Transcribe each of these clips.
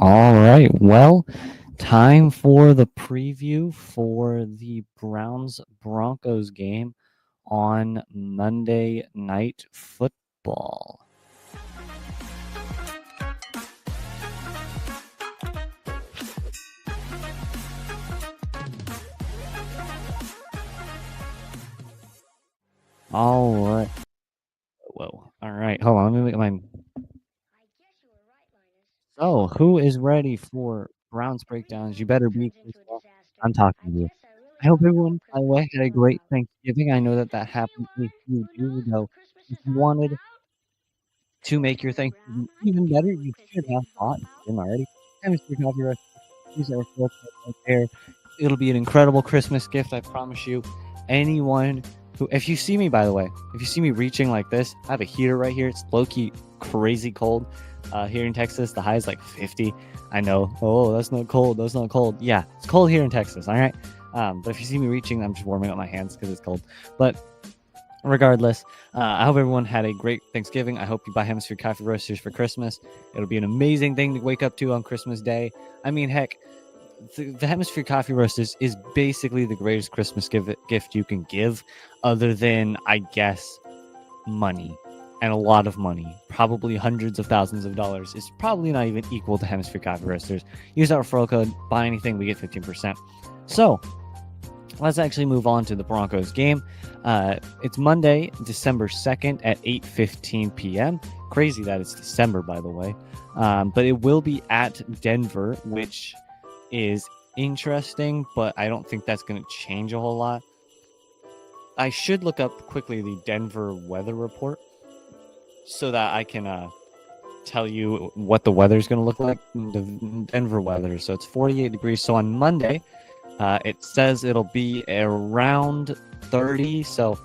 All right. Well, time for the preview for the Browns Broncos game on Monday Night Football. All right. Whoa. All right. Hold on. Let me look at my. So, who is ready for Browns breakdowns? You better be. Crystal. I'm talking to you. I hope everyone, by the way, had a great Thanksgiving. I know that happened a few years ago. If you wanted to make your Thanksgiving even better, you should have bought, if you didn't already, chemistry coffee roasters. Use our referral code right there. It'll be an incredible Christmas gift, I promise you. Anyone who, if you see me, by the way, if you see me reaching like this, I have a heater right here. It's low-key crazy cold. Here in Texas, the high is like 50. I know. Oh, that's not cold. That's not cold. Yeah, it's cold here in Texas. All right. But if you see me reaching, I'm just warming up my hands because it's cold. But regardless, I hope everyone had a great Thanksgiving. I hope you buy Hemisphere Coffee Roasters for Christmas. It'll be an amazing thing to wake up to on Christmas Day. I mean, heck, the Hemisphere Coffee Roasters is basically the greatest Christmas gift you can give, other than, I guess, money. And a lot of money, probably hundreds of thousands of dollars, is probably not even equal to Hemisphere Coffee Roasters. Use our referral code, buy anything, we get 15%. So, let's actually move on to the Broncos game. It's Monday, December 2nd at 8:15 p.m. Crazy that it's December, by the way. But it will be at Denver, which is interesting, but I don't think that's going to change a whole lot. I should look up quickly the Denver weather report so that I can tell you what the weather is going to look like. The Denver weather. So it's 48 degrees. So on Monday, it says it'll be around 30. So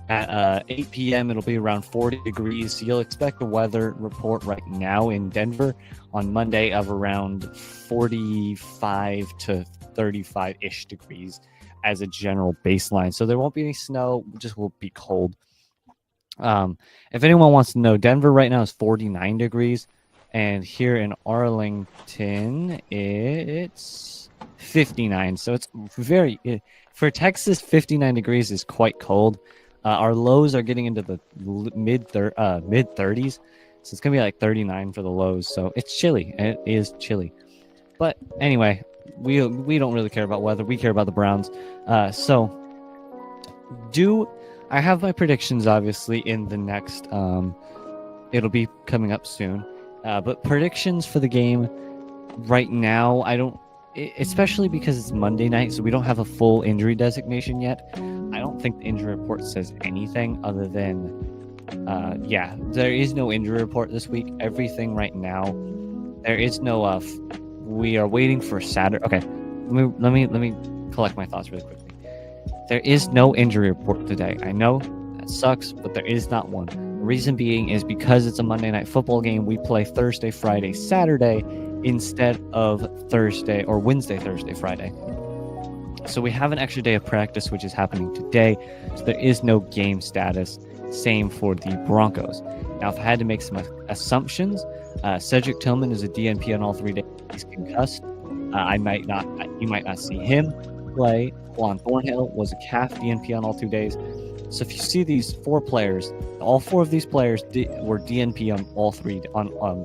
at 8 p.m., it'll be around 40 degrees. So you'll expect the weather report right now in Denver on Monday of around 45 to 35-ish degrees as a general baseline. So there won't be any snow, just will be cold. If anyone wants to know, Denver right now is 49 degrees, and here in Arlington, it's 59. So it's very, for Texas, 59 degrees is quite cold. Our lows are getting into the mid 30s, so it's gonna be like 39 for the lows. So it's chilly. It is chilly. But anyway, we don't really care about weather. We care about the Browns. I have my predictions, obviously, in the next. It'll be coming up soon. But predictions for the game right now, I don't, especially because it's Monday night, so we don't have a full injury designation yet. I don't think the injury report says anything other than, there is no injury report this week. Everything right now, there is no. We are waiting for Saturday. Okay, let me collect my thoughts really quickly. There is no injury report today. I know that sucks, but there is not one. The reason being is because it's a Monday Night Football game, we play Thursday, Friday, Saturday instead of Thursday or Wednesday, Thursday, Friday. So we have an extra day of practice, which is happening today. So there is no game status. Same for the Broncos. Now, if I had to make some assumptions, Cedric Tillman is a DNP on all 3 days. He's concussed. You might not see him play. Juan Thornhill was a calf DNP on all 2 days. So if you see these 4 players, all 4 of these players were DNP on all 3 on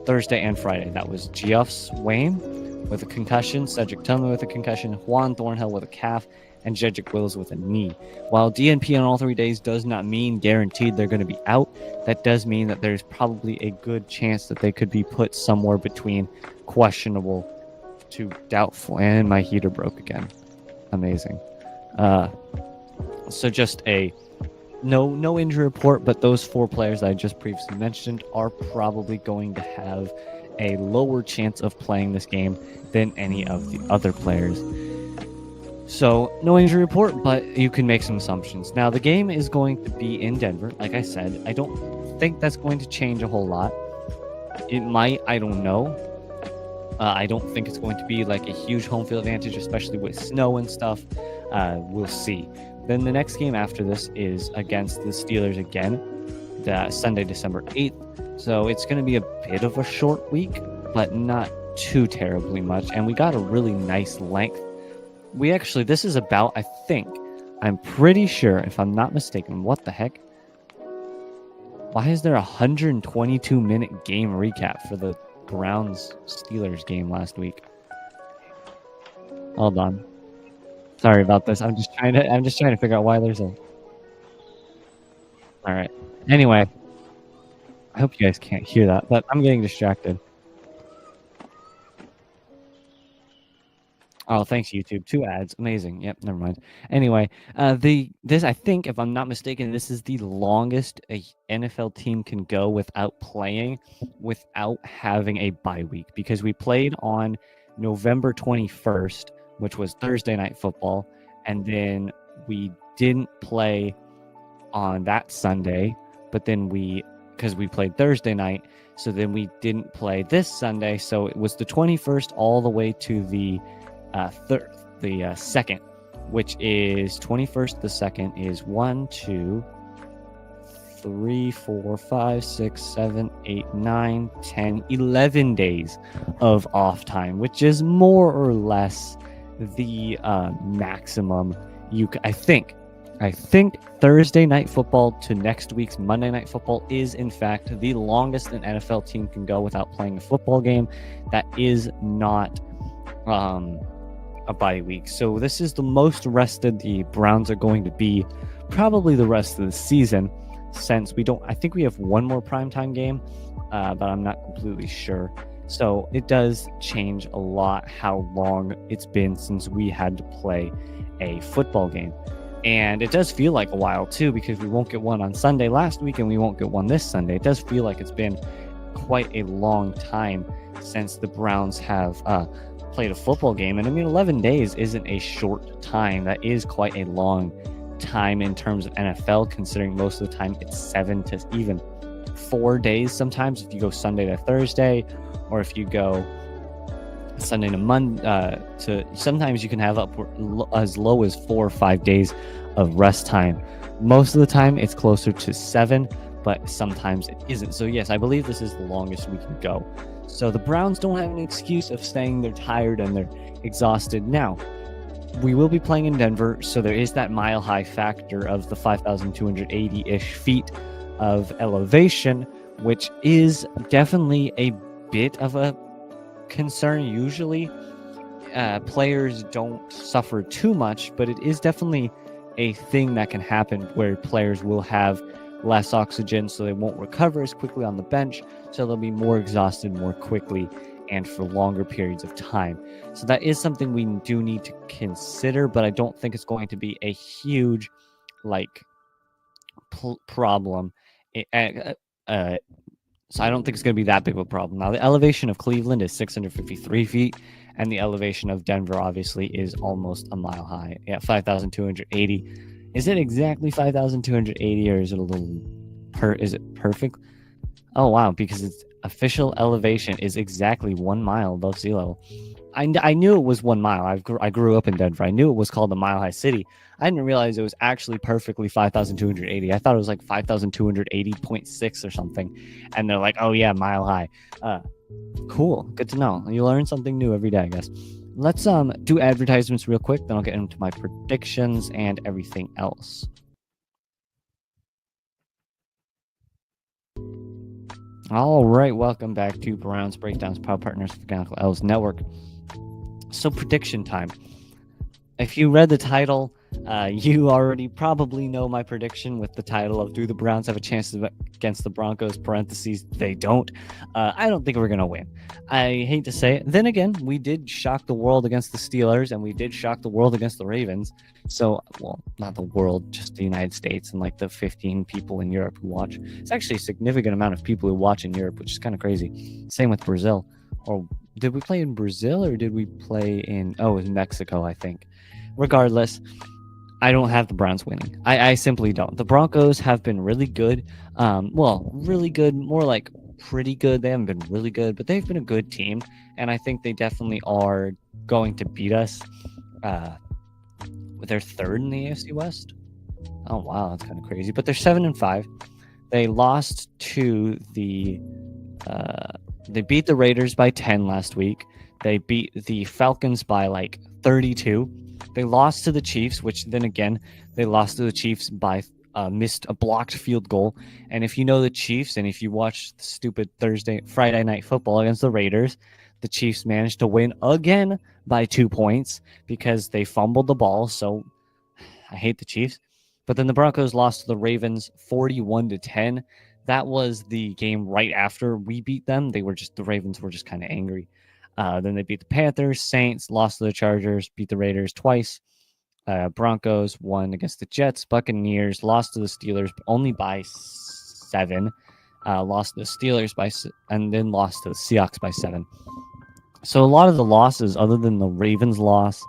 Thursday and Friday. That was Geoff Swain with a concussion, Cedric Tillman with a concussion, Juan Thornhill with a calf, and Jedrick Wills with a knee. While DNP on all 3 days does not mean guaranteed they're going to be out, that does mean that there's probably a good chance that they could be put somewhere between questionable to doubtful. And my heater broke again. Amazing. So just a no injury report, but those 4 players that I just previously mentioned are probably going to have a lower chance of playing this game than any of the other players. So no injury report, but you can make some assumptions. Now the game is going to be in Denver. Like I said, I don't think that's going to change a whole lot. It might, I don't know. I don't think it's going to be like a huge home field advantage, especially with snow and stuff. We'll see. Then the next game after this is against the Steelers again, Sunday, December 8th. So it's going to be a bit of a short week. but not too terribly much. And we got a really nice length. This is about, I'm pretty sure, if I'm not mistaken, what the heck? Why is there a 122-minute game recap for the Browns-Steelers game last week? Hold on. Sorry about this. I'm just trying to figure out why there's a... All right. Anyway, I hope you guys can't hear that, but I'm getting distracted. Oh, thanks, YouTube. 2 ads. Amazing. Yep, never mind. Anyway, this, I think, if I'm not mistaken, this is the longest a NFL team can go without having a bye week, because we played on November 21st, which was Thursday Night Football, and then we didn't play on that Sunday, but then because we played Thursday night, so then we didn't play this Sunday, so it was the 21st all the way to the second, which is 21st. The second is 1, 2, 3, 4, 5, 6, 7, 8, 9, 10, 11 days of off time, which is more or less the maximum I think Thursday Night Football to next week's Monday Night Football is, in fact, the longest an NFL team can go without playing a football game that is not a bye week. So this is the most rested the Browns are going to be probably the rest of the season, since I think we have one more primetime game, but I'm not completely sure. So it does change a lot how long it's been since we had to play a football game. And it does feel like a while too, because we won't get one on Sunday last week and we won't get one this Sunday. It does feel like it's been quite a long time since the Browns have played a football game. And I mean, 11 days isn't a short time. That is quite a long time in terms of NFL, considering most of the time it's 7 to even 4 days sometimes, if you go Sunday to Thursday, or if you go Sunday to Monday, sometimes you can have as low as 4 or 5 days of rest time. Most of the time it's closer to 7, but sometimes it isn't. So yes, I believe this is the longest we can go. So the Browns don't have an excuse of saying they're tired and they're exhausted. Now, we will be playing in Denver, so there is that mile-high factor of the 5,280-ish feet of elevation, which is definitely a bit of a concern. Usually, players don't suffer too much, but it is definitely a thing that can happen where players will have less oxygen, so they won't recover as quickly on the bench, so they'll be more exhausted more quickly and for longer periods of time. So that is something we do need to consider, but I don't think it's going to be a huge problem. So I don't think it's going to be that big of a problem. Now, the elevation of Cleveland is 653 feet, and the elevation of Denver, obviously, is almost a mile high. Yeah, 5,280. Is it exactly 5,280, or is it a little... is it perfect? Oh, wow, because its official elevation is exactly 1 mile above sea level. I knew it was 1 mile. I grew up in Denver. I knew it was called the Mile High City. I didn't realize it was actually perfectly 5,280. I thought it was like 5,280.6 or something. And they're like, oh yeah, mile high. Cool. Good to know. You learn something new every day, I guess. Let's do advertisements real quick, then I'll get into my predictions and everything else. All right, welcome back to Browns Breakdowns, proud partners of the Uncle L's Network. So, prediction time. If you read the title, you already probably know my prediction with the title of "Do the Browns have a chance against the Broncos?" Parentheses, they don't. I don't think we're going to win. I hate to say it. Then again, we did shock the world against the Steelers, and we did shock the world against the Ravens. So, well, not the world, just the United States and like the 15 people in Europe who watch. It's actually a significant amount of people who watch in Europe, which is kind of crazy. Same with Brazil. Or did we play in Brazil, or did we play in... Oh, it was Mexico, I think. Regardless, I don't have the Browns winning. I simply don't. The Broncos have been really good. Really good, more like pretty good. They haven't been really good, but they've been a good team, and I think they definitely are going to beat us. They're third in the AFC West. Oh wow, that's kind of crazy. But they're 7-5. They lost to the They beat the Raiders by 10 last week. They beat the Falcons by like 32. They lost to the Chiefs, which then again, they lost to the Chiefs by missed a blocked field goal. And if you know the Chiefs and if you watch the stupid Friday night football against the Raiders, the Chiefs managed to win again by 2 points because they fumbled the ball. So I hate the Chiefs. But then the Broncos lost to the Ravens 41-10. That was the game right after we beat them. The Ravens were just kind of angry. Then they beat the Panthers, Saints, lost to the Chargers, beat the Raiders twice. Broncos won against the Jets, Buccaneers, lost to the Steelers only by 7. Lost to the Steelers and then lost to the Seahawks by 7. So a lot of the losses, other than the Ravens loss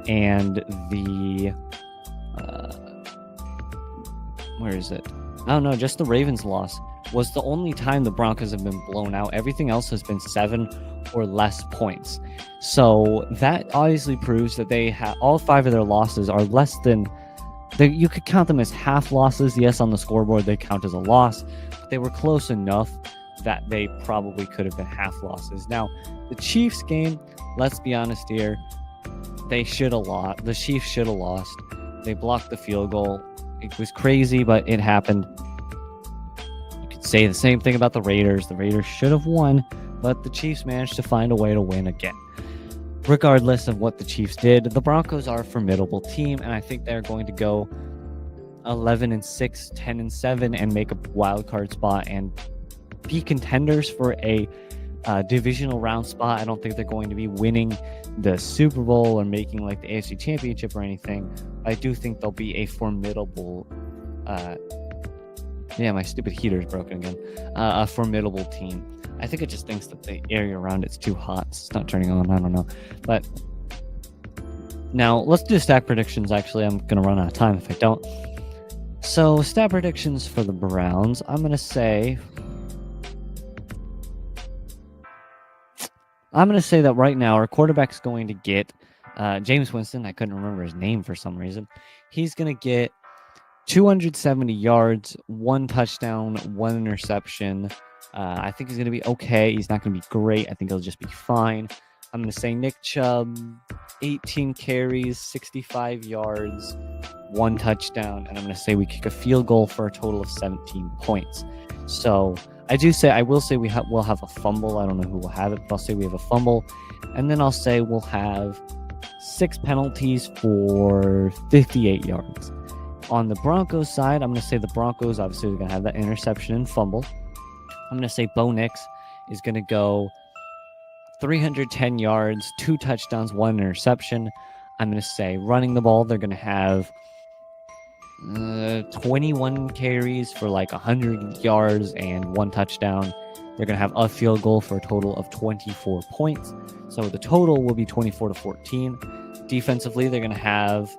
and the where is it? Oh no, just the Ravens loss was the only time the Broncos have been blown out. Everything else has been 7 or less points. So that obviously proves that they have all 5 of their losses are less than. You could count them as half losses. Yes, on the scoreboard they count as a loss, but they were close enough that they probably could have been half losses. Now, the Chiefs game, let's be honest here, they should have lost. The Chiefs should have lost. They blocked the field goal. It was crazy, but it happened. You could say the same thing about the Raiders. The Raiders should have won, but the Chiefs managed to find a way to win again. Regardless of what the Chiefs did, the Broncos are a formidable team, and I think they're going to go 11-6, 10-7, and make a wild card spot and be contenders for a divisional round spot. I don't think they're going to be winning the Super Bowl or making like the AFC Championship or anything. I do think they'll be a formidable my stupid heater's broken again. A formidable team. I think it just thinks that the area around it's too hot. It's not turning on. I don't know. But now let's do stat predictions. Actually, I'm going to run out of time if I don't. So stat predictions for the Browns. I'm going to say that right now our quarterback's going to get James Winston. I couldn't remember his name for some reason. He's going to get 270 yards, 1 touchdown, 1 interception. I think he's going to be okay. He's not going to be great. I think he'll just be fine. I'm going to say Nick Chubb, 18 carries, 65 yards, 1 touchdown. And I'm going to say we kick a field goal for a total of 17 points. So I will say we'll have a fumble. I don't know who will have it, but I'll say we have a fumble. And then I'll say we'll have 6 penalties for 58 yards. On the Broncos side, I'm going to say the Broncos, obviously, are going to have that interception and fumble. I'm going to say Bo Nix is going to go 310 yards, 2 touchdowns, 1 interception. I'm going to say running the ball, they're going to have 21 carries for like 100 yards and 1 touchdown. They're going to have a field goal for a total of 24 points. So the total will be 24-14. Defensively, they're going to have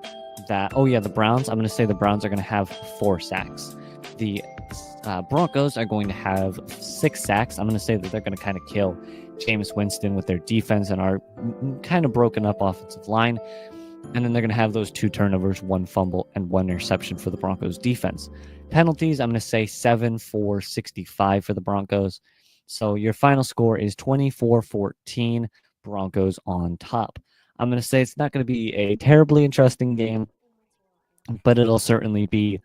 the Browns. I'm going to say the Browns are going to have 4 sacks. The Broncos are going to have 6 sacks. I'm going to say that they're going to kind of kill Jameis Winston with their defense and our kind of broken up offensive line. And then they're going to have those 2 turnovers, 1 fumble, and 1 interception for the Broncos defense. Penalties, I'm going to say 7 for 65 for the Broncos. So your final score is 24-14, Broncos on top. I'm going to say it's not going to be a terribly interesting game, but it'll certainly be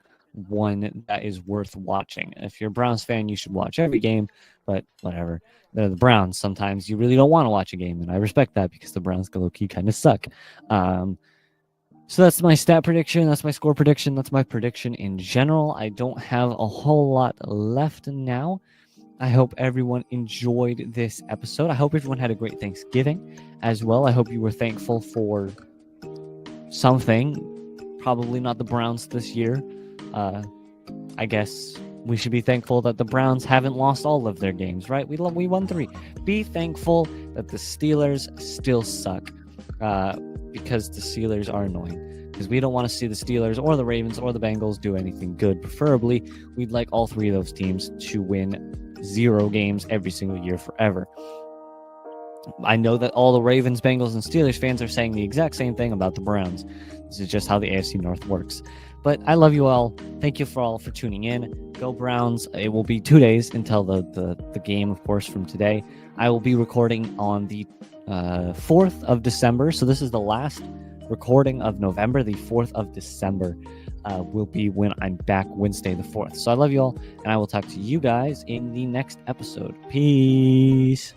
one that is worth watching. If you're a Browns fan, you should watch every game, but whatever. They're the Browns. Sometimes you really don't want to watch a game, and I respect that because the Browns low-key kind of suck. So that's my stat prediction. That's my score prediction. That's my prediction in general. I don't have a whole lot left now. I hope everyone enjoyed this episode. I hope everyone had a great Thanksgiving as well. I hope you were thankful for something. Probably not the Browns this year. I guess we should be thankful that the Browns haven't lost all of their games, right? We won 3. Be thankful that the Steelers still suck because the Steelers are annoying. Because we don't want to see the Steelers or the Ravens or the Bengals do anything good. Preferably, we'd like all 3 of those teams to win 0 games every single year forever. I know that all the Ravens, Bengals, and Steelers fans are saying the exact same thing about the Browns. This is just how the AFC North works. But I love you all. Thank you for tuning in. Go Browns. It will be 2 days until the game, of course, from today. I will be recording on the 4th of December. So this is the last recording of November. The 4th of December will be when I'm back, Wednesday the 4th. So I love you all, and I will talk to you guys in the next episode. Peace.